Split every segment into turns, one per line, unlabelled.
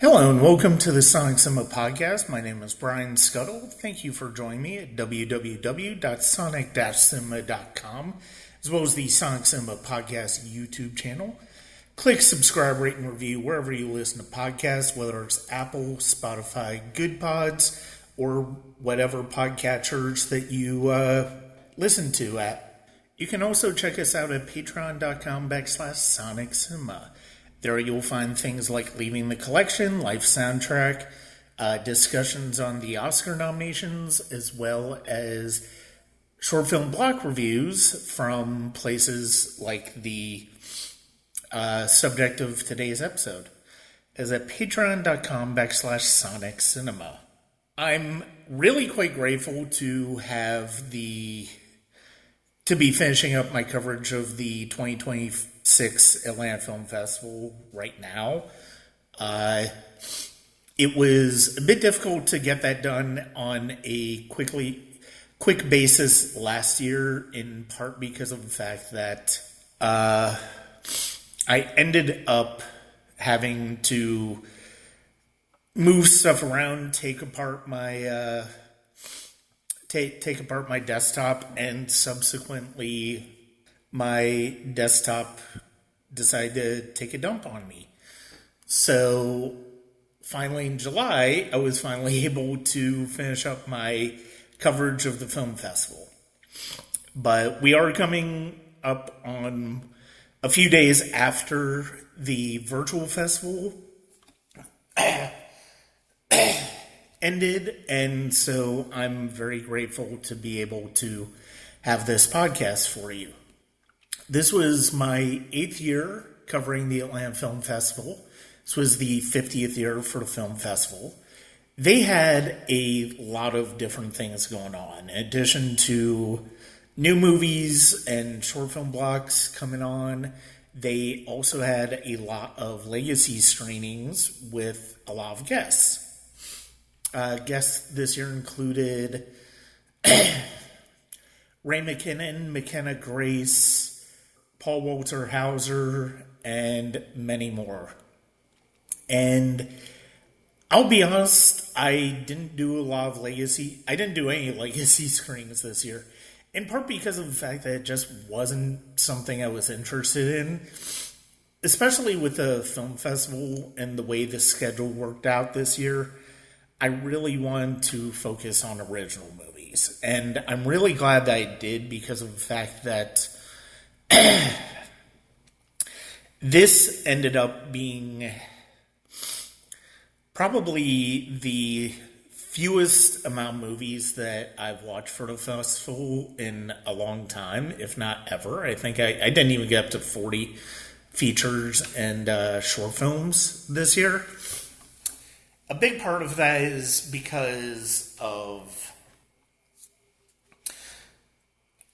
Hello and welcome to the Sonic Cinema Podcast. My name is Brian Scuttle. Thank you for joining me at www.sonic-cinema.com, as well as the Sonic Cinema Podcast YouTube channel. Click subscribe, rate, and review wherever you listen to podcasts, whether it's Apple, Spotify, Good Pods, or whatever podcatchers that you listen to at. You can also check us out at patreon.com/Sonic Cinema. There you'll find things like Leaving the Collection, Life Soundtrack, discussions on the Oscar nominations, as well as short film block reviews from places like the subject of today's episode, is at patreon.com/Sonic Cinema. I'm really quite grateful to have to be finishing up my coverage of the 2026 Atlanta Film Festival right now. It was a bit difficult to get that done on a quick basis last year, in part because of the fact that I ended up having to move stuff around, take apart my desktop, and subsequently my desktop decided to take a dump on me. So finally in July, I was finally able to finish up my coverage of the film festival. But we are coming up on a few days after the virtual festival ended, and so I'm very grateful to be able to have this podcast for you. This was my 8th year covering the Atlanta Film Festival. This was the 50th year for the film festival. They had a lot of different things going on. In addition to new movies and short film blocks coming on, they also had a lot of legacy screenings with a lot of guests. Guests this year included Ray McKinnon, McKenna Grace, Paul Walter Hauser, and many more. And I'll be honest, I didn't do any legacy screenings this year, in part because of the fact that it just wasn't something I was interested in, especially with the film festival and the way the schedule worked out this year. I really wanted to focus on original movies, and I'm really glad that I did, because of the fact that this ended up being probably the fewest amount of movies that I've watched for the festival in a long time, if not ever. I think I didn't even get up to 40 features and short films this year. A big part of that is because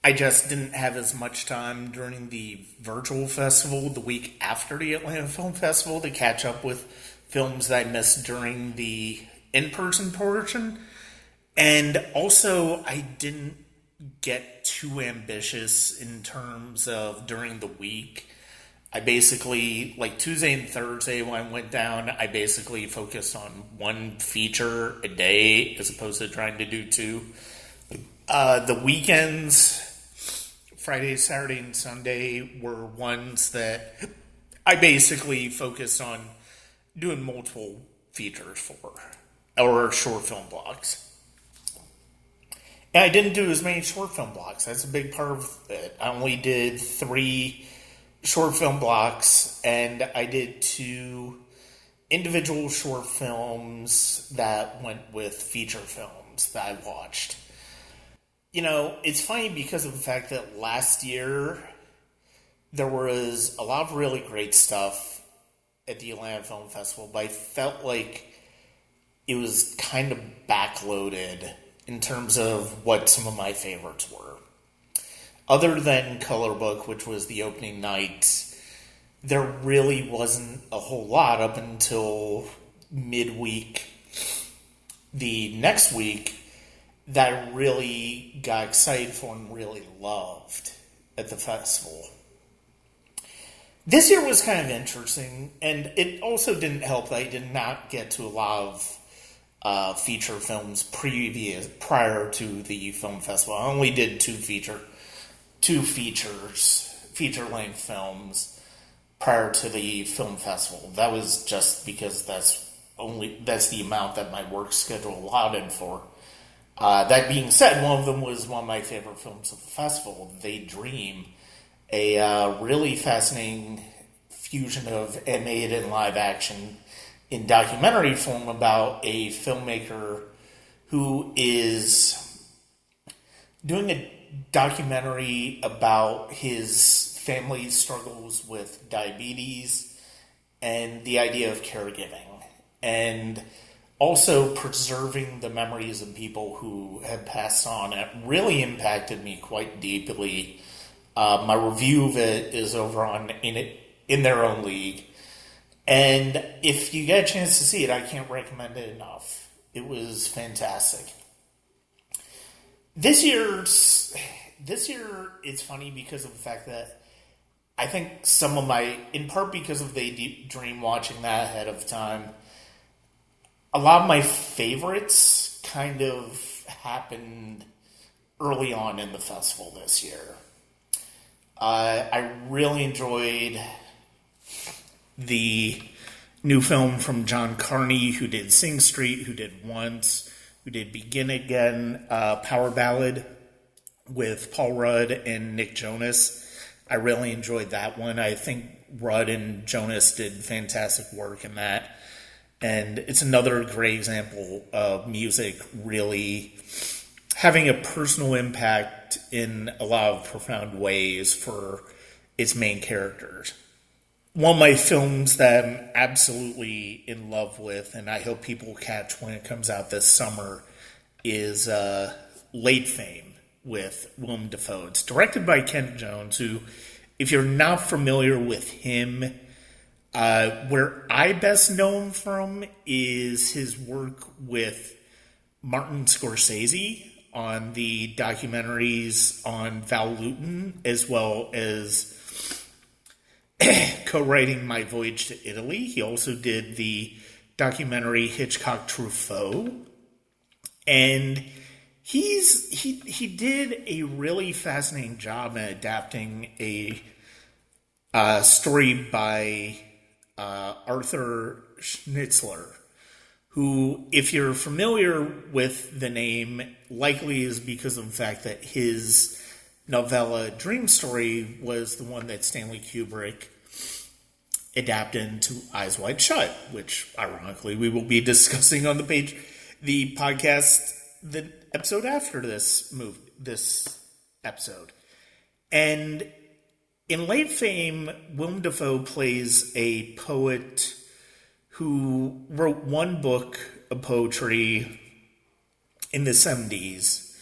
I just didn't have as much time during the virtual festival the week after the Atlanta Film Festival to catch up with films that I missed during the in-person portion. And also, I didn't get too ambitious in terms of during the week. I basically, like Tuesday and Thursday when I went down, I basically focused on one feature a day as opposed to trying to do two. The weekends, Friday, Saturday, and Sunday, were ones that I basically focused on doing multiple features for, or short film blocks. And I didn't do as many short film blocks. That's a big part of it. I only did 3 short film blocks, and I did 2 individual short films that went with feature films that I watched. You know, it's funny because of the fact that last year there was a lot of really great stuff at the Atlanta Film Festival, but I felt like it was kind of backloaded in terms of what some of my favorites were. Other than Color Book, which was the opening night, there really wasn't a whole lot up until midweek the next week that I really got excited for and really loved at the festival. This year was kind of interesting, and it also didn't help that I did not get to a lot of feature films prior to the film festival. I only did two feature length films prior to the film festival. That was just because that's the amount that my work schedule allowed it for. That being said, one of them was one of my favorite films of the festival, They Dream, a really fascinating fusion of animated and live action in documentary form about a filmmaker who is doing a documentary about his family's struggles with diabetes and the idea of caregiving, and also preserving the memories of people who have passed on. It really impacted me quite deeply. My review of it is over on in their own league, and if you get a chance to see it, I can't recommend it enough. It was fantastic. This year it's funny because of the fact that I think in part because of the dream watching that ahead of time, a lot of my favorites kind of happened early on in the festival this year. I really enjoyed the new film from John Carney, who did Sing Street, who did Once, who did Begin Again, Power Ballad with Paul Rudd and Nick Jonas. I really enjoyed that one. I think Rudd and Jonas did fantastic work in that. And it's another great example of music really having a personal impact in a lot of profound ways for its main characters. One of my films that I'm absolutely in love with, and I hope people catch when it comes out this summer, is Late Fame with Willem Dafoe. It's directed by Kent Jones, who, if you're not familiar with him, where I best know him from is his work with Martin Scorsese on the documentaries on Val Lewton, as well as co-writing My Voyage to Italy. He also did the documentary Hitchcock Truffaut, and he did a really fascinating job in adapting a story by Arthur Schnitzler, who, if you're familiar with the name, likely is because of the fact that his novella Dream Story was the one that Stanley Kubrick adapted into Eyes Wide Shut, which ironically we will be discussing on the podcast, the episode after this episode. And in Late Fame, Willem Dafoe plays a poet who wrote one book of poetry in the 70s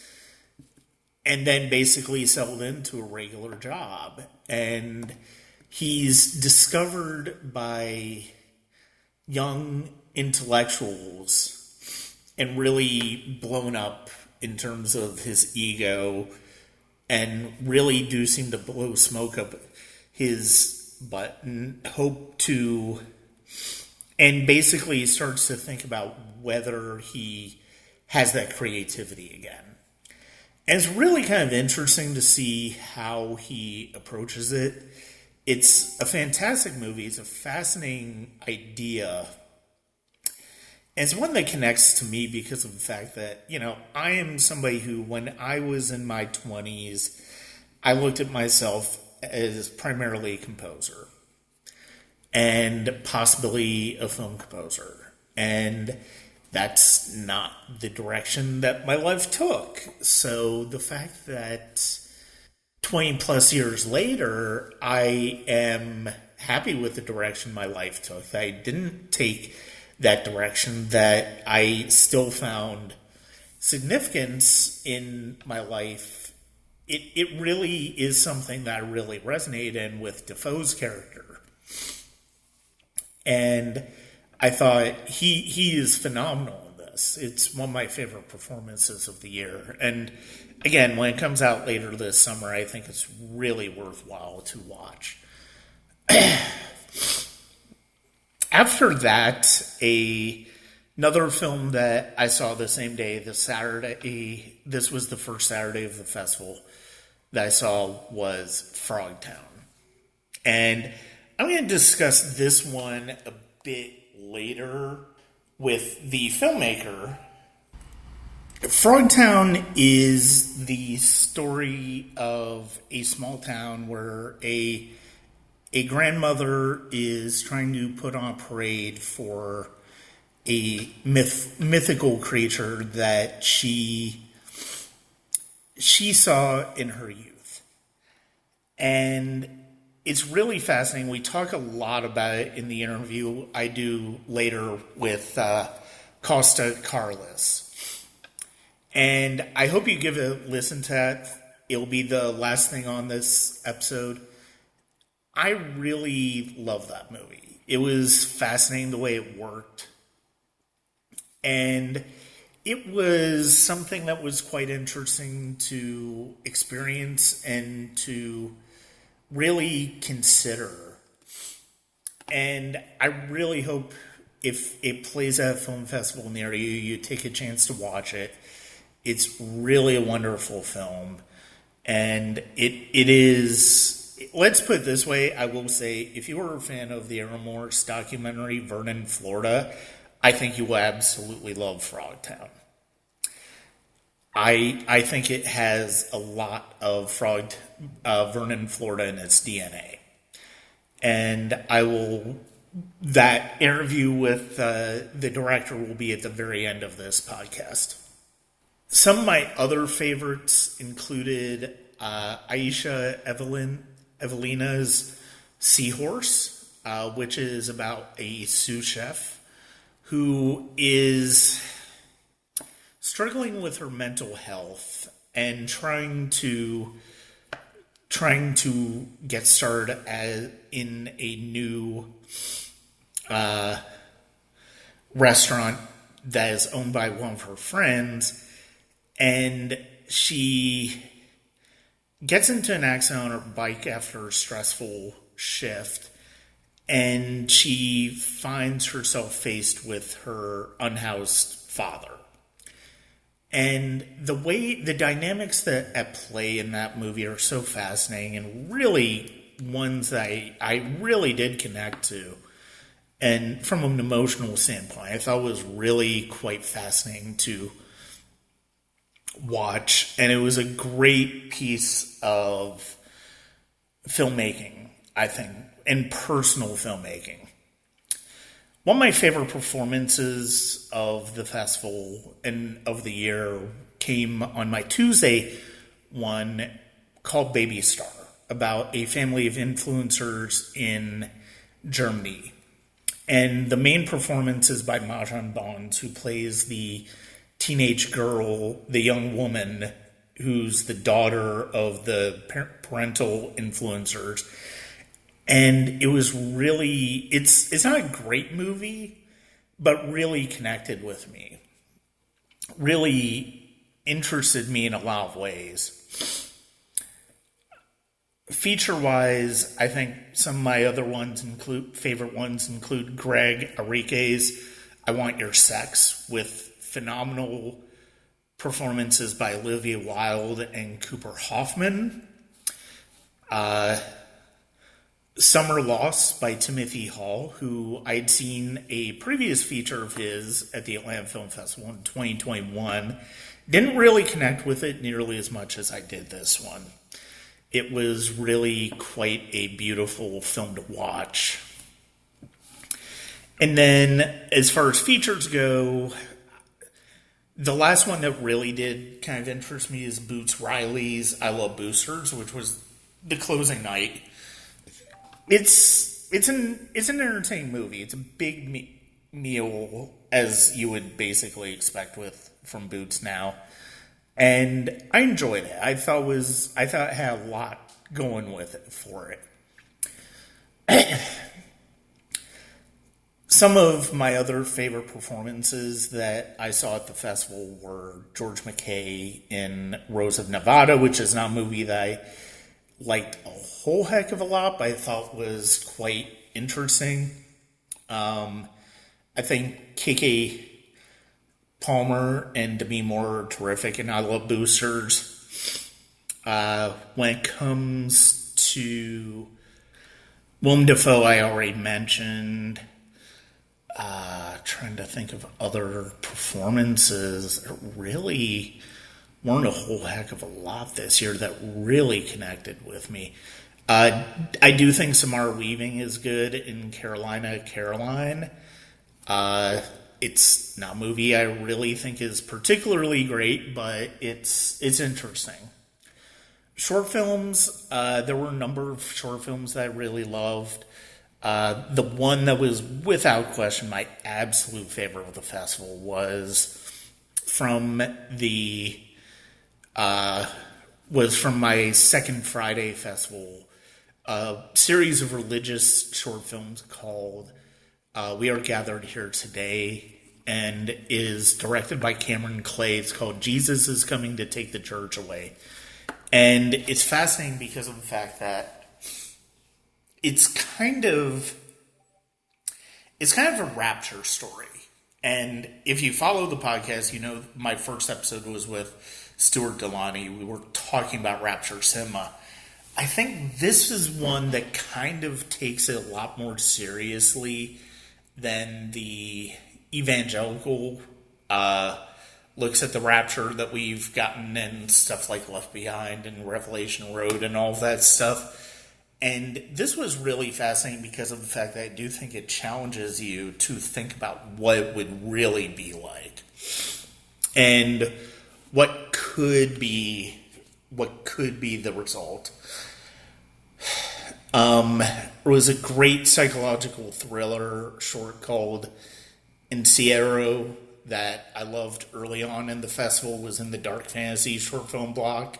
and then basically settled into a regular job. And he's discovered by young intellectuals and really blown up in terms of his ego, and really do seem to blow smoke up his butt, and and basically starts to think about whether he has that creativity again. And it's really kind of interesting to see how he approaches it. It's a fantastic movie. It's a fascinating idea. And it's one that connects to me because of the fact that, I am somebody who, when I was in my 20s, I looked at myself as primarily a composer and possibly a film composer. And that's not the direction that my life took. So the fact that 20 plus years later, I am happy with the direction my life took, that I didn't take that direction, that I still found significance in my life, it really is something that I really resonate in with Defoe's character. And I thought he is phenomenal in this. It's one of my favorite performances of the year. And again, when it comes out later this summer, I think it's really worthwhile to watch. After that, another film that I saw the same day, this was the first Saturday of the festival that I saw was Frogtown. And I'm going to discuss this one a bit later with the filmmaker. Frogtown is the story of a small town where a grandmother is trying to put on a parade for a mythical creature that she saw in her youth. And it's really fascinating. We talk a lot about it in the interview I do later with Costa Karalis. And I hope you give a listen to that. It'll be the last thing on this episode. I really love that movie. It was fascinating the way it worked. And it was something that was quite interesting to experience and to really consider. And I really hope if it plays at a film festival near you, you take a chance to watch it. It's really a wonderful film. And it is, let's put it this way, I will say, if you are a fan of the Aaron Morris documentary, Vernon, Florida, I think you will absolutely love Frogtown. I think it has a lot of Vernon, Florida in its DNA. And that interview with the director will be at the very end of this podcast. Some of my other favorites included Aisha Evelina's Seahorse, which is about a sous chef who is struggling with her mental health and trying to get started in a new restaurant that is owned by one of her friends, and she gets into an accident on her bike after a stressful shift, and she finds herself faced with her unhoused father. And the dynamics that at play in that movie are so fascinating and really ones that I really did connect to. And from an emotional standpoint, I thought it was really quite fascinating to watch. And it was a great piece of filmmaking, I think, and personal filmmaking. One of my favorite performances of the festival and of the year came on my Tuesday one called Baby Star, about a family of influencers in Germany. And the main performance is by Majan Bonds, who plays the teenage girl, the young woman who's the daughter of the parental influencers. And it was really, it's not a great movie, but really connected with me. Really interested me in a lot of ways. Feature-wise, I think some of my other favorite ones include Greg Arique's I Want Your Sex, with phenomenal performances by Olivia Wilde and Cooper Hoffman. Summer Loss by Timothy Hall, who I'd seen a previous feature of his at the Atlanta Film Festival in 2021. Didn't really connect with it nearly as much as I did this one. It was really quite a beautiful film to watch. And then, as far as features go, the last one that really did kind of interest me is Boots Riley's I Love Boosters, which was the closing night. It's an entertaining movie. It's a big meal, as you would basically expect from Boots now, and I enjoyed it. I thought it had a lot going with it for it. Some of my other favorite performances that I saw at the festival were George McKay in Rose of Nevada, which is not a movie that I liked a whole heck of a lot, but I thought was quite interesting. I think KK Palmer and Demi Moore are terrific, and I love Boosters. When it comes to Willem Dafoe, I already mentioned. Trying to think of other performances. There really weren't a whole heck of a lot this year that really connected with me. I do think Samara Weaving is good in Carolina, Caroline. It's not a movie I really think is particularly great, but it's interesting. Short films, there were a number of short films that I really loved. The one that was without question my absolute favorite of the festival from the was from my second Friday festival, a series of religious short films called We Are Gathered Here Today, and is directed by Cameron Clay. It's called Jesus is Coming to Take the Church Away. And it's fascinating because of the fact that it's kind of a rapture story. And if you follow the podcast, you know my first episode was with Stuart Delany. We were talking about rapture cinema. I think this is one that kind of takes it a lot more seriously than the evangelical looks at the rapture that we've gotten in stuff like Left Behind and Revelation Road and all that stuff. And this was really fascinating because of the fact that I do think it challenges you to think about what it would really be like. And what could be the result. It was a great psychological thriller short called Encierro that I loved early on in the festival. Was in the dark fantasy short film block.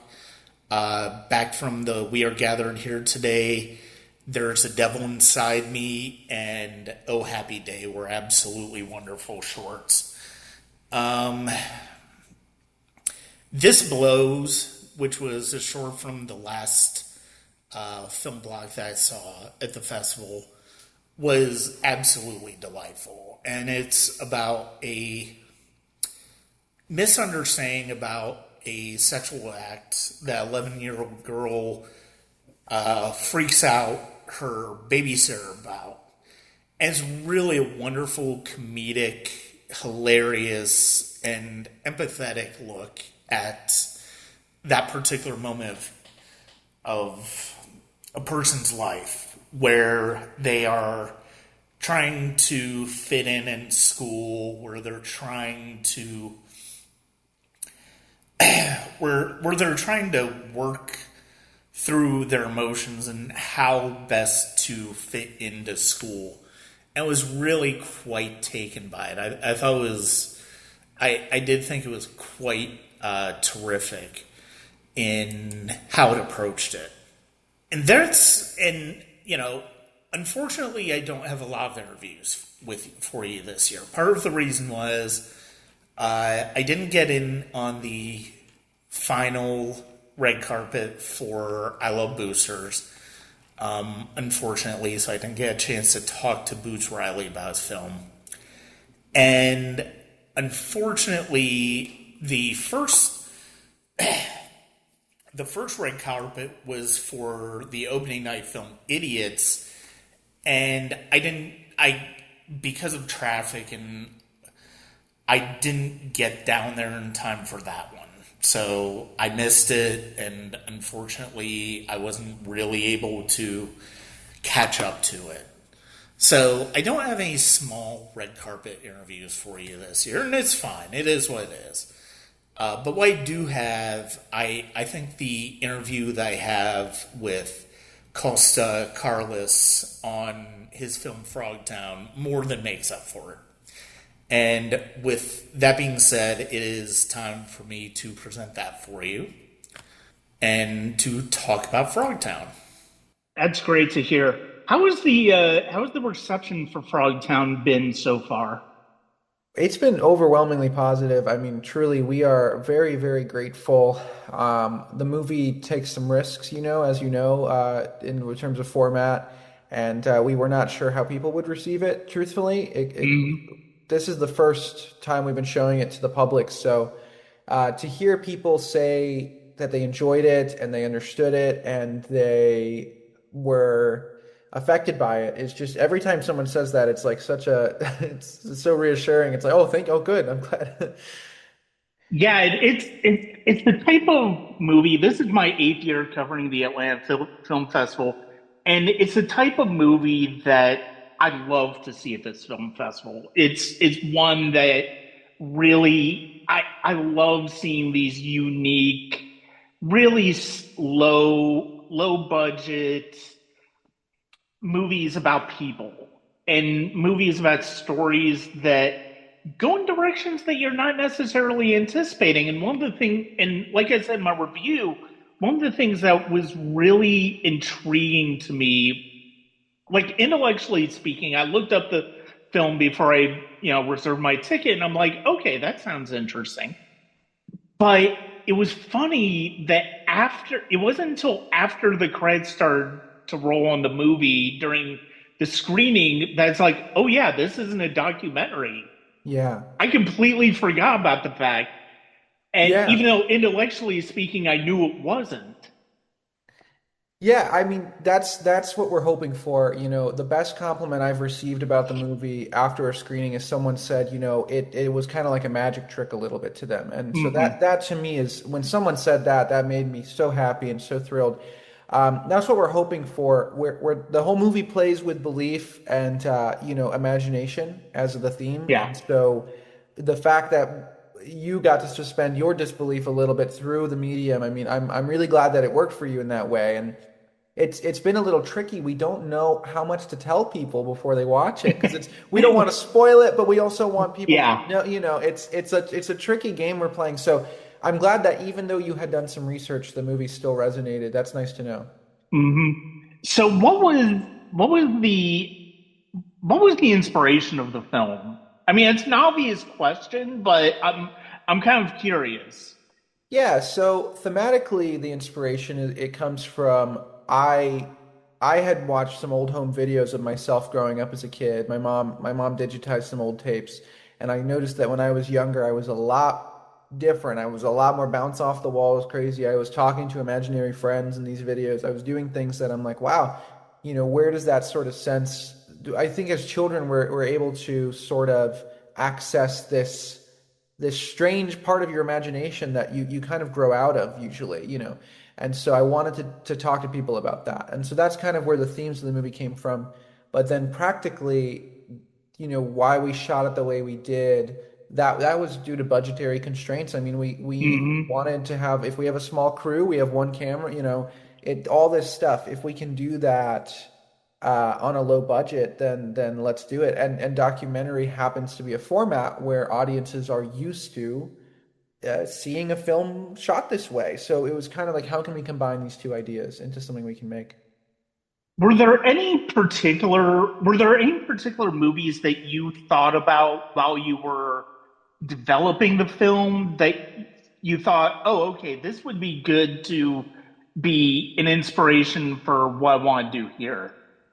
Back from the We Are Gathered Here Today, There's a Devil Inside Me, and Oh Happy Day were absolutely wonderful shorts. This Blows, which was a short from the last film block that I saw at the festival, was absolutely delightful. And it's about a misunderstanding about a sexual act that 11-year-old girl freaks out her babysitter about. And it's really a wonderful, comedic, hilarious, and empathetic look at that particular moment of a person's life where they are trying to fit in school, where they're trying to where they're trying to work through their emotions and how best to fit into school. And I was really quite taken by it. I thought it was, I did think it was quite terrific in how it approached it. And unfortunately, I don't have a lot of interviews for you this year. Part of the reason was I didn't get in on the final red carpet for I Love Boosters, unfortunately, so I didn't get a chance to talk to Boots Riley about his film. And unfortunately, the first red carpet was for the opening night film Idiots, and because of traffic, and I didn't get down there in time for that one. So I missed it, and unfortunately I wasn't really able to catch up to it. So I don't have any small red carpet interviews for you this year, and it's fine. It is what it is. But what I do have, I think the interview that I have with Costa Karalis on his film Frogtown more than makes up for it. And with that being said, it is time for me to present that for you and to talk about Frogtown.
That's great to hear. How has the reception for Frogtown been so far?
It's been overwhelmingly positive. I mean, truly, we are very, very grateful. The movie takes some risks, as you know, in terms of format, and we were not sure how people would receive it. Truthfully, this is the first time we've been showing it to the public, so to hear people say that they enjoyed it and they understood it and they were affected by it is just every time someone says that, it's like such a, it's so reassuring. It's like, oh, good. I'm glad.
Yeah, it's the type of movie. This is my eighth year covering the Atlanta Film Festival, and it's the type of movie that I love to see at this film festival. It's one that really I love seeing these unique, really low budget movies about people and movies about stories that go in directions that you're not necessarily anticipating. And one of the things, and like I said in my review, one of the things that was really intriguing to me, like intellectually speaking, I looked up the film before I, reserved my ticket, and I'm like, okay, that sounds interesting. But it was funny that after it wasn't until after the credits started to roll on the movie during the screening that's like, oh yeah, this isn't a documentary.
Yeah.
I completely forgot about the fact, and
Yeah.
even though intellectually speaking, I knew it wasn't.
Yeah, I mean that's what we're hoping for. The best compliment I've received about the movie after a screening is someone said, it was kind of like a magic trick a little bit to them. And so that
Mm-hmm.
that to me is when someone said that, that made me so happy and so thrilled. That's what we're hoping for. Where the whole movie plays with belief and imagination as the theme.
Yeah.
And so the fact that you got to suspend your disbelief a little bit through the medium. I mean, I'm really glad that it worked for you in that way. And it's been a little tricky. We don't know how much to tell people before they watch it because it's we don't want to spoil it, but we also want people to
Yeah.
know, it's a tricky game we're playing. So I'm glad that even though you had done some research, the movie still resonated. That's nice to know.
Hmm. So what was the inspiration of the film? I mean, it's an obvious question, but I'm kind of curious.
Yeah, so thematically, the inspiration it comes from I had watched some old home videos of myself growing up as a kid. My mom digitized some old tapes, and I noticed that when I was younger, I was a lot different. I was a lot more bounce off the walls, crazy. I was talking to imaginary friends in these videos. I was doing things that I'm like, wow, where does that sort of sense? I think as children, we're able to sort of access this strange part of your imagination that you kind of grow out of usually. And so I wanted to talk to people about that. And so that's kind of where the themes of the movie came from. But then practically, why we shot it the way we did, that was due to budgetary constraints. I mean, we
Hmm.
wanted to have, if we have a small crew, we have one camera, all this stuff. If we can do that on a low budget, then let's do it. And documentary happens to be a format where audiences are used to seeing a film shot this way. So it was kind of like, how can we combine these two ideas into something we can make?
Were there any particular movies that you thought about while you were developing the film that you thought, oh, okay, this would be good to be an inspiration for what I want to do here?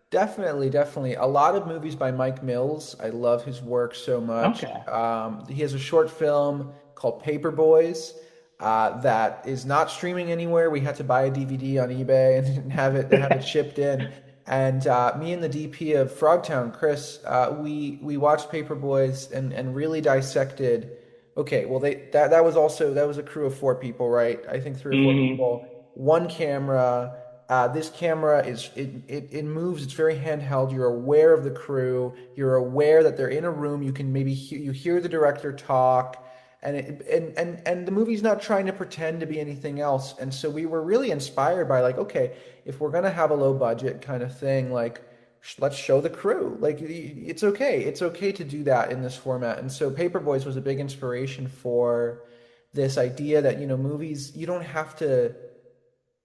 Definitely, definitely. A lot of movies by Mike Mills. I love his work so much.
Okay.
He has a short film called Paper Boys that is not streaming anywhere. We had to buy a DVD on eBay and have it shipped in. And me and the DP of Frogtown, Chris, we watched Paper Boys and really dissected. Okay, well that was a crew of four people, right? I think three or four
Hmm.
people, one camera. This camera it moves. It's very handheld. You're aware of the crew. You're aware that they're in a room. You can maybe you hear the director talk, and the movie's not trying to pretend to be anything else. And so we were really inspired by like, okay, if we're gonna have a low budget kind of thing, like let's show the crew. Like it's okay. It's okay to do that in this format. And so Paper Boys was a big inspiration for this idea that movies you don't have to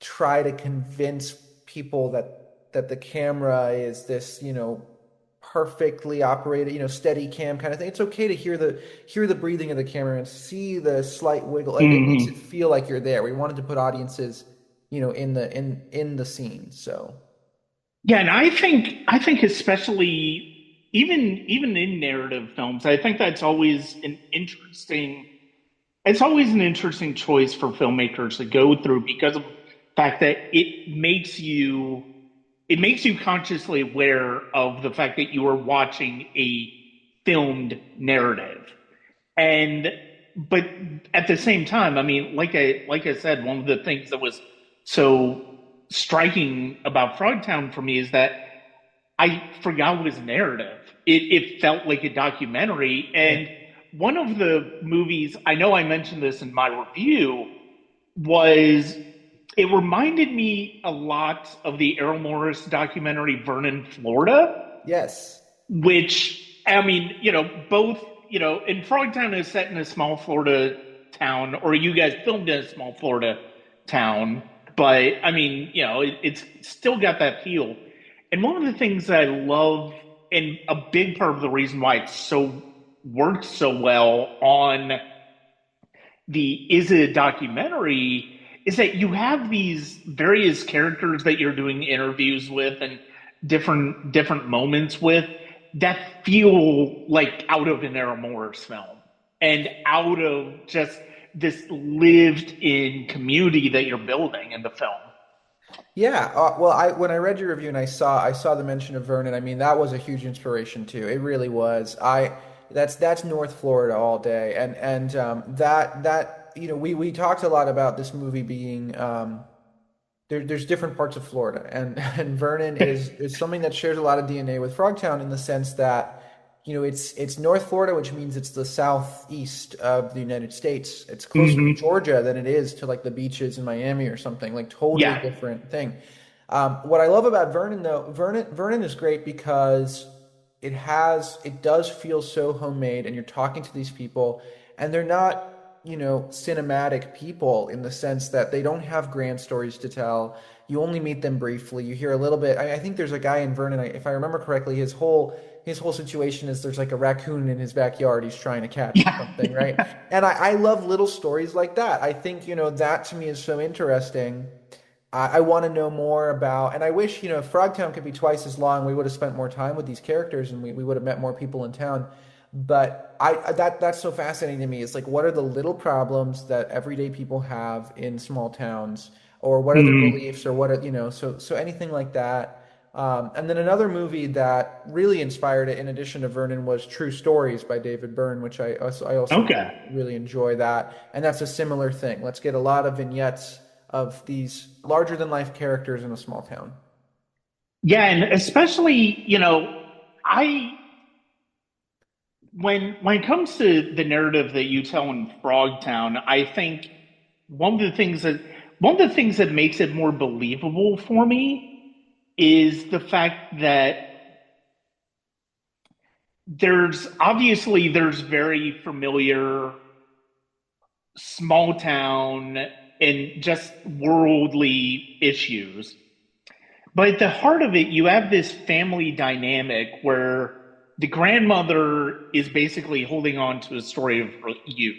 try to convince people that the camera is this, perfectly operated, steady cam kind of thing. It's okay to hear the breathing of the camera and see the slight wiggle. Like it makes it
Hmm.
feel like you're there. We wanted to put audiences, in the scene. So
Yeah, and I think especially even in narrative films, I think that's always an interesting it's always an interesting choice for filmmakers to go through because of the fact that it makes you consciously aware of the fact that you are watching a filmed narrative. And but at the same time, I mean, like I said, one of the things that was so striking about Frogtown for me is that I forgot it was narrative. It felt like a documentary.
yeah.
And one of the movies, I know I mentioned this in my review, was it reminded me a lot of the Errol Morris documentary Vernon, Florida,
Yes.
which, I mean, both, and Frogtown is set in a small Florida town, or you guys filmed in a small Florida town, but I mean, it's still got that feel. And one of the things that I love, and a big part of the reason why it's so worked so well on the Is It a Documentary is that you have these various characters that you're doing interviews with and different moments with that feel like out of an Errol Morris film and out of just this lived in community that you're building in the film.
Yeah, well, I when I read your review and I saw the mention of Vernon, I mean that was a huge inspiration too. It really was. That's North Florida all day, and that we talked a lot about this movie being there's different parts of Florida, and and Vernon is something that shares a lot of DNA with Frogtown in the sense that it's North Florida, which means it's the southeast of the United States. It's closer to
Hmm.
Georgia than it is to like the beaches in Miami or something. Like totally
Yeah.
different thing. What I love about Vernon though, Vernon is great because it does feel so homemade, and you're talking to these people, and they're not cinematic people in the sense that they don't have grand stories to tell. You only meet them briefly. You hear a little bit. I think there's a guy in Vernon, if I remember correctly, his whole situation is there's like a raccoon in his backyard he's trying to catch or
Yeah.
something, right? And I love little stories like that. I think, that to me is so interesting. I want to know more about, and I wish, if Frogtown could be twice as long, we would have spent more time with these characters and we would have met more people in town. But that's so fascinating to me. It's like, what are the little problems that everyday people have in small towns, or what are their
Hmm.
beliefs, or what are, so anything like that. And then another movie that really inspired it, in addition to Vernon, was True Stories by David Byrne, which I also
Okay.
really enjoy that. And that's a similar thing. Let's get a lot of vignettes of these larger than life characters in a small town.
Yeah, and especially, I when it comes to the narrative that you tell in Frogtown, I think one of the things that one of the things that makes it more believable for me is the fact that there's very familiar small town and just worldly issues. But at the heart of it, you have this family dynamic where the grandmother is basically holding on to a story of her youth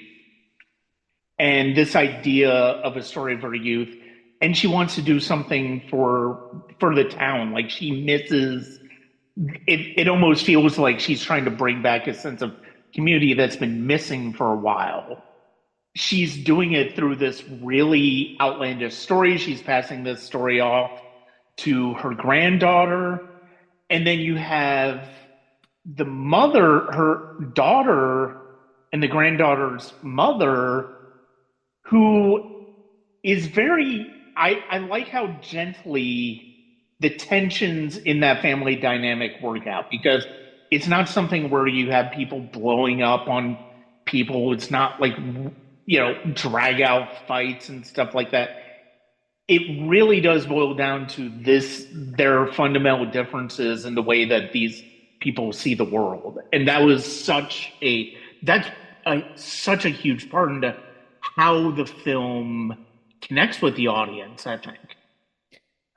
and this idea of a story of her youth, and she wants to do something for the town. Like she misses it. It almost feels like she's trying to bring back a sense of community that's been missing for a while. She's doing it through this really outlandish story. She's passing this story off to her granddaughter. And then you have the mother, her daughter, and the granddaughter's mother, who is I like how gently the tensions in that family dynamic work out because it's not something where you have people blowing up on people. It's not like, drag out fights and stuff like that. It really does boil down to their fundamental differences in the way that these people see the world. And that's such a huge part into how the film connects with the audience, I think.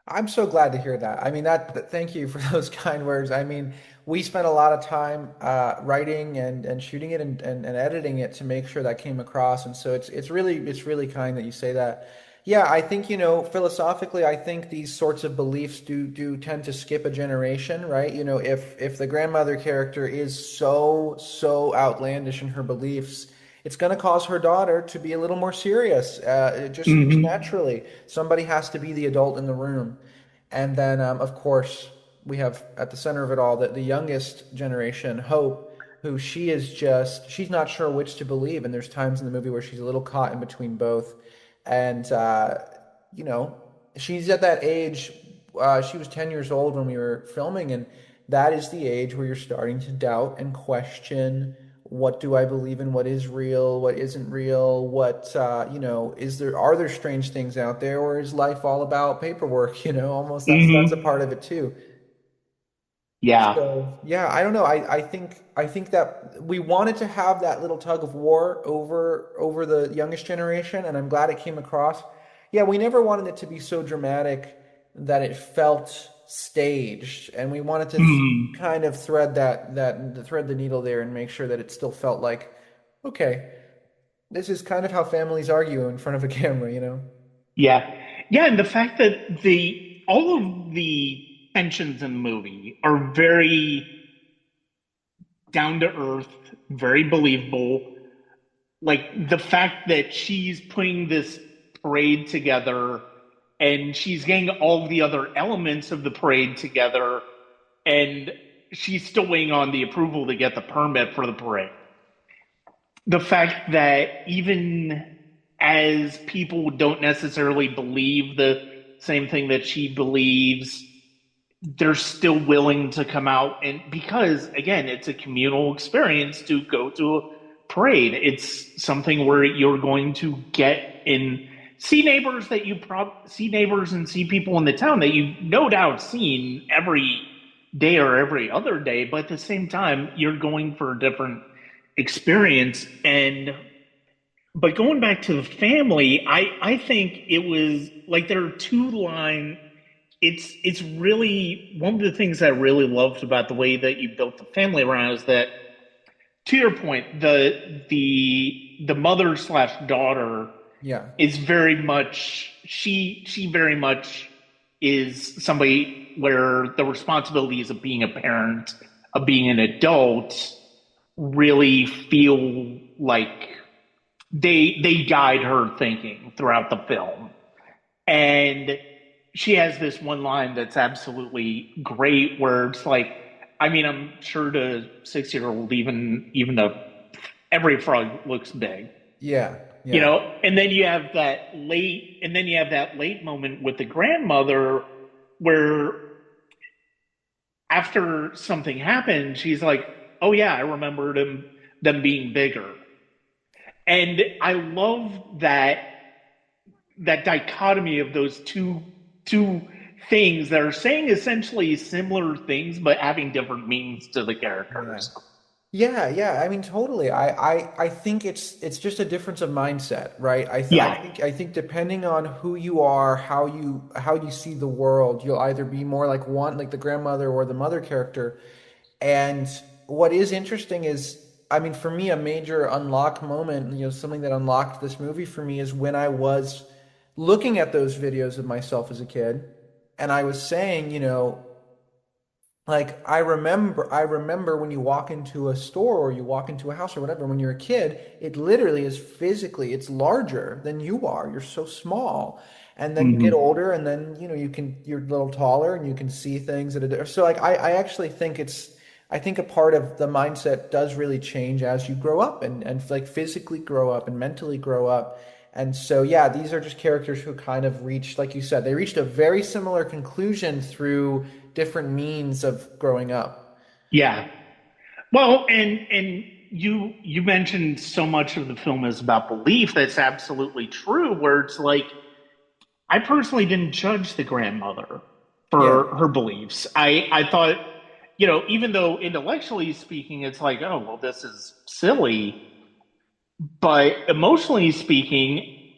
I'm so glad to hear that. I mean, thank you for those kind words. I mean, we spent a lot of time writing and shooting it and editing it to make sure that came across. And so it's really kind that you say that. Yeah, I think, philosophically, I think these sorts of beliefs do tend to skip a generation, right? If the grandmother character is so outlandish in her beliefs, it's going to cause her daughter to be a little more serious. Just
Hmm.
naturally, somebody has to be the adult in the room. And then, of course, we have at the center of it all the youngest generation, Hope, who she's not sure which to believe. And there's times in the movie where she's a little caught in between both. And, you know, she's at that age. She was 10 years old when we were filming. And that is the age where you're starting to doubt and question, what do I believe in? What is real? What isn't real? Are there strange things out there, or is life all about paperwork? Almost that's a part
Hmm.
of it too.
Yeah.
So yeah, I don't know. I think that we wanted to have that little tug of war over the youngest generation, and I'm glad it came across. Yeah, we never wanted it to be so dramatic that it felt staged, and we wanted to
Hmm.
kind of thread the needle there and make sure that it still felt like, okay, this is kind of how families argue in front of a camera.
Yeah. Yeah, and the fact that the all of the tensions in the movie are very down to earth, very believable. Like the fact that she's putting this parade together and she's getting all the other elements of the parade together, and she's still waiting on the approval to get the permit for the parade. The fact that even as people don't necessarily believe the same thing that she believes, they're still willing to come out, and because again it's a communal experience to go to a parade. It's something where you're going to get in, see neighbors that see neighbors and see people in the town that you no doubt seen every day or every other day, but at the same time you're going for a different experience. And but going back to the family, I think it was like there are two line. It's really one of the things I really loved about the way that you built the family around is that, to your point, the mother slash daughter
Yeah.
is very much, she very much is somebody where the responsibilities of being a parent, of being an adult, really feel like they guide her thinking throughout the film. And she has this one line that's absolutely great where it's like, I mean, I'm sure to 6 year old, even though every frog looks big,
Yeah. Yeah.
and then you have that late moment with the grandmother where after something happened, she's like, oh yeah, I remember them being bigger. And I love that dichotomy of those two things that are saying essentially similar things but having different meanings to the
Yeah.
characters.
Yeah, yeah. I mean, totally. I think it's just a difference of mindset, right?
Yeah.
I think depending on who you are, how you see the world, you'll either be more like one, like the grandmother or the mother character. And what is interesting is, I mean, for me, a major unlock moment, something that unlocked this movie for me is when I was looking at those videos of myself as a kid, and I was saying, like I remember when you walk into a store or you walk into a house or whatever, when you're a kid, it literally is physically, it's larger than you are. You're so small. And then you get
Hmm.
older and then, you're a little taller and you can see things so like I actually think I think a part of the mindset does really change as you grow up and like physically grow up and mentally grow up. And so, yeah, these are just characters who kind of reached, like you said, they reached a very similar conclusion through different means of growing up.
Yeah. Well, and you mentioned so much of the film is about belief. That's absolutely true. Where it's like I personally didn't judge the grandmother
Yeah,
for her beliefs. I thought, even though intellectually speaking, it's like, oh well, this is silly. But emotionally speaking,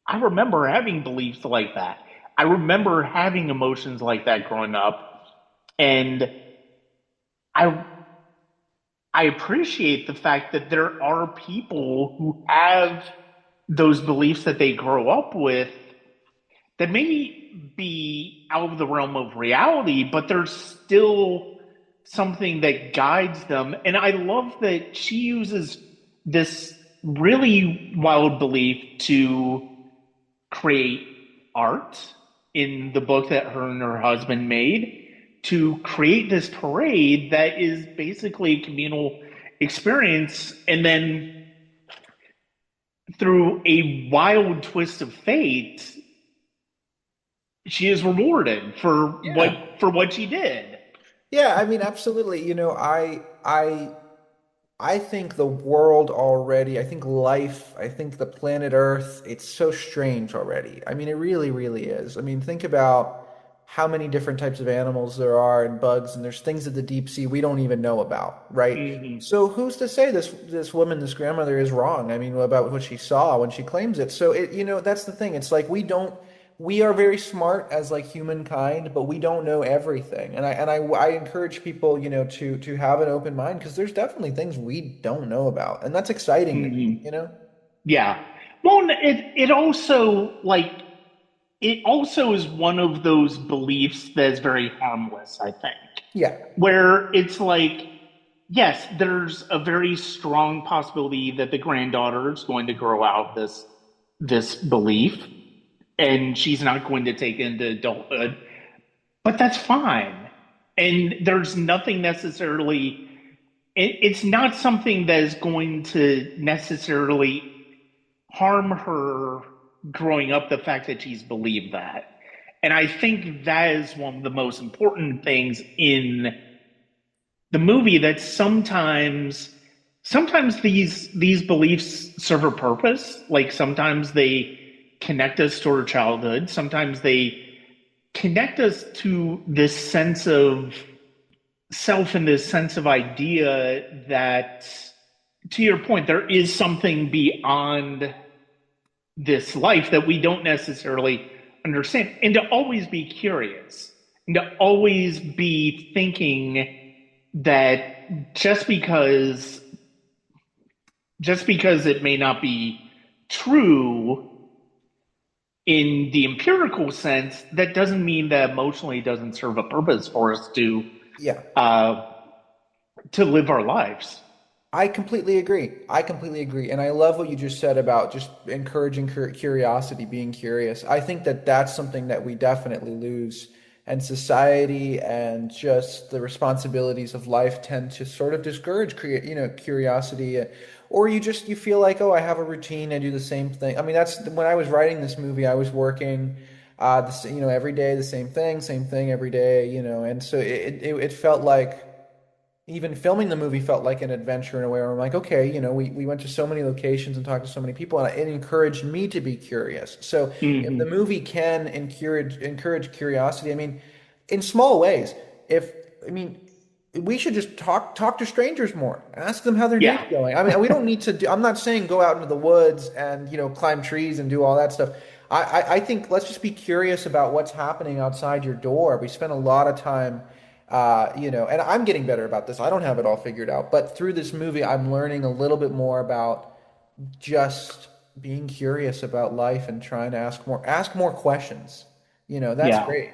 I remember having beliefs like that. I remember having emotions like that growing up. And I I appreciate the fact that there are people who have those beliefs that they grow up with that may be out of the realm of reality, but there's still something that guides them. And I love that she uses this really wild belief to create art in the book that her and her husband made, to create this parade that is basically a communal experience. And then through a wild twist of fate, she is rewarded
Yeah.
for what she did.
Yeah, I mean, absolutely. I think the world already, I think life, I think the planet Earth, it's so strange already. I mean, it really, really is. I mean, think about how many different types of animals there are and bugs, and there's things at the deep sea we don't even know about, right?
Mm-hmm.
So who's to say this woman, this grandmother is wrong? I mean, about what she saw when she claims it. So that's the thing. It's like we are very smart as like humankind, but we don't know everything. And I encourage people, to have an open mind because there's definitely things we don't know about, and that's exciting to me,
Mm-hmm. Yeah. Well, it also is one of those beliefs that's very harmless, I think,
Yeah,
where it's like, yes, there's a very strong possibility that the granddaughter is going to grow out this belief, and she's not going to take it into adulthood, but that's fine. And there's nothing necessarily, it's not something that is going to necessarily harm her growing up, the fact that she's believed that. And I think that is one of the most important things in the movie, that sometimes these beliefs serve a purpose. Like sometimes they connect us to our childhood. Sometimes they connect us to this sense of self and this sense of idea that, to your point, there is something beyond this life that we don't necessarily understand. And to always be curious, and to always be thinking that just because it may not be true in the empirical sense, that doesn't mean that emotionally doesn't serve a purpose for us
yeah.
uh, to live our lives.
I completely agree. I completely agree. And I love what you just said about just encouraging curiosity, being curious. I think that that's something that we definitely lose. And society and just the responsibilities of life tend to sort of discourage curiosity. Or you feel like, oh, I have a routine, I do the same thing. I mean, that's when I was writing this movie, I was working every day the same thing every day, and so it felt like even filming the movie felt like an adventure in a way where I'm like, okay, we went to so many locations and talked to so many people, and it encouraged me to be curious. So if the
Mm-hmm.
movie can encourage curiosity, I mean, in small ways, if I mean, we should just talk to strangers more, ask them how their day's
Yeah.
going. I mean, we don't need to do, I'm not saying go out into the woods and climb trees and do all that stuff. I think let's just be curious about what's happening outside your door. We spend a lot of time and I'm getting better about this. I don't have it all figured out, but through this movie, I'm learning a little bit more about just being curious about life and trying to ask more questions. That's
Yeah.
great.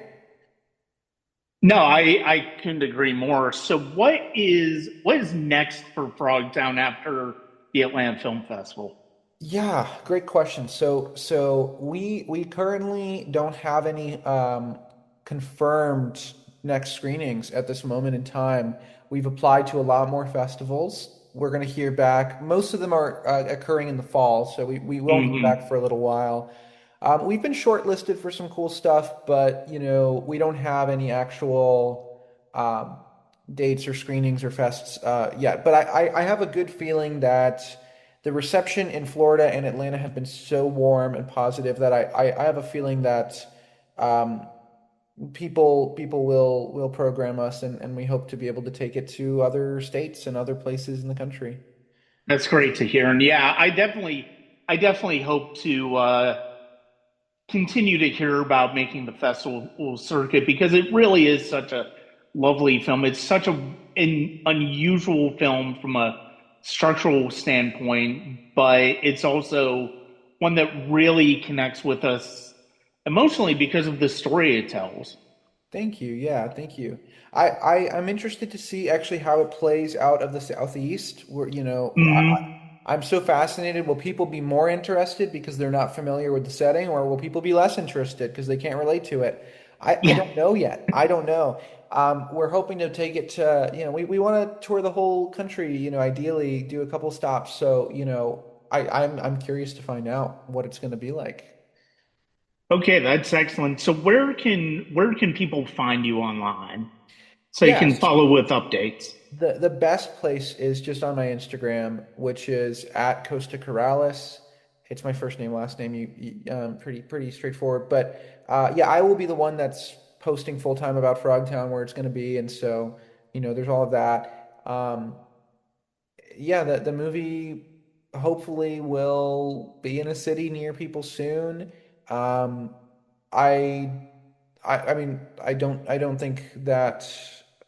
No, I couldn't agree more. So what is next for Frogtown after the Atlanta Film Festival?
Yeah, great question. So we currently don't have any confirmed next screenings at this moment in time. We've applied to a lot more festivals. We're going to hear back. Most of them are occurring in the fall, so we won't hear back
Mm-hmm.
for a little while. We've been shortlisted for some cool stuff, but we don't have any actual dates or screenings or fests yet. But I have a good feeling that the reception in Florida and Atlanta have been so warm and positive that I have a feeling that um, people will program us, and we hope to be able to take it to other states and other places in the country.
That's great to hear. And yeah, I definitely hope to continue to hear about making the festival circuit, because it really is such a lovely film. It's such a an unusual film from a structural standpoint, but it's also one that really connects with us emotionally because of the story it tells.
Thank you. Yeah, thank you. I'm interested to see actually how it plays out of the Southeast. Where, I'm so fascinated. Will people be more interested because they're not familiar with the setting, or will people be less interested because they can't relate to it? I
Yeah.
don't know yet. I don't know. We're hoping to take it to, we want to tour the whole country, ideally do a couple stops. So, I'm curious to find out what it's going to be like.
Okay, that's excellent. So where can people find you online so you can
Yes.
follow with updates?
The best place is just on my Instagram, which is at Costa Karalis. It's my first name, last name. Pretty straightforward. But yeah, I will be the one that's posting full time about Frogtown, where it's going to be, and so there's all of that. Yeah, the movie hopefully will be in a city near people soon. Um, I I mean, I don't think that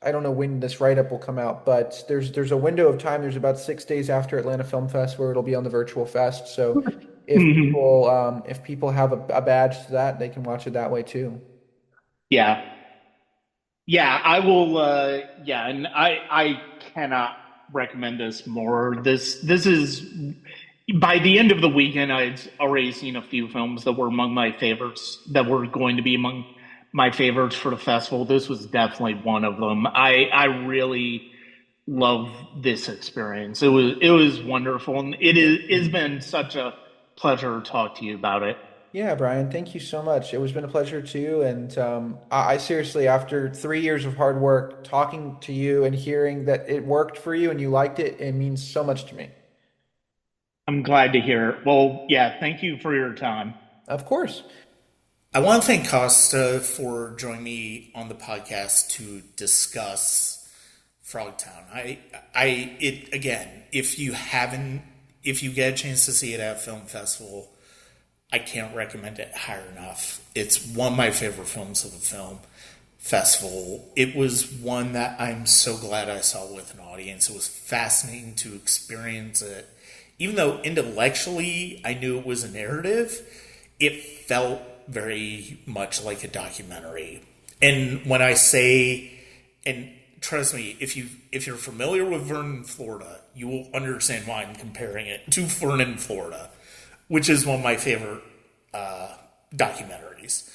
I don't know when this write-up will come out, but there's a window of time. There's about 6 days after Atlanta Film Fest where it'll be on the virtual fest. So
Mhm.
if people have a badge to that, they can watch it that way too.
Yeah. Yeah, I will yeah, and I cannot recommend this more. This is by the end of the weekend I'd already seen a few films that were among my favorites that were going to be among my favorites for the festival. This was definitely one of them. I really love this experience. It was wonderful, and it's been such a pleasure to talk to you about it.
Yeah, Brian, thank you so much. It was been a pleasure too. And I seriously, after 3 years of hard work, talking to you and hearing that it worked for you and you liked it, it means so much to me.
I'm glad to hear it. Well, yeah, thank you for your time.
Of course.
I want to thank Costa for joining me on the podcast to discuss Frogtown. It again. If you get a chance to see it at a film festival, I can't recommend it higher enough. It's one of my favorite films of the film festival. It was one that I'm so glad I saw with an audience. It was fascinating to experience it. Even though intellectually I knew it was a narrative, it felt very much like a documentary. And when I say, and trust me, if you're familiar with Vernon, Florida, you will understand why I'm comparing it to Vernon, Florida, which is one of my favorite documentaries.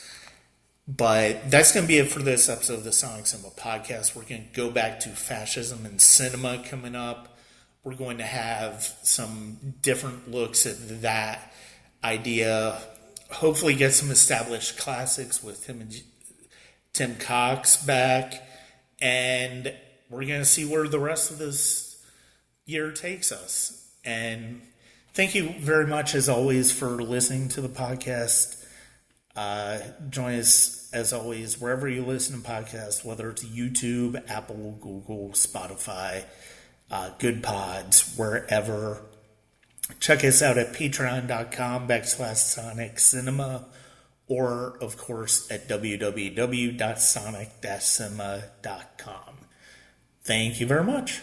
But that's going to be it for this episode of the Sonic Cinema Podcast. We're going to go back to fascism and cinema coming up. We're going to have some different looks at that idea. Hopefully, get some established classics with Tim Cox back. And we're going to see where the rest of this year takes us. And thank you very much, as always, for listening to the podcast. Join us, as always, wherever you listen to podcasts, whether it's YouTube, Apple, Google, Spotify, Good Pods, wherever. Check us out at patreon.com/Sonic Cinema, or, of course, at www.sonic-cinema.com. Thank you very much.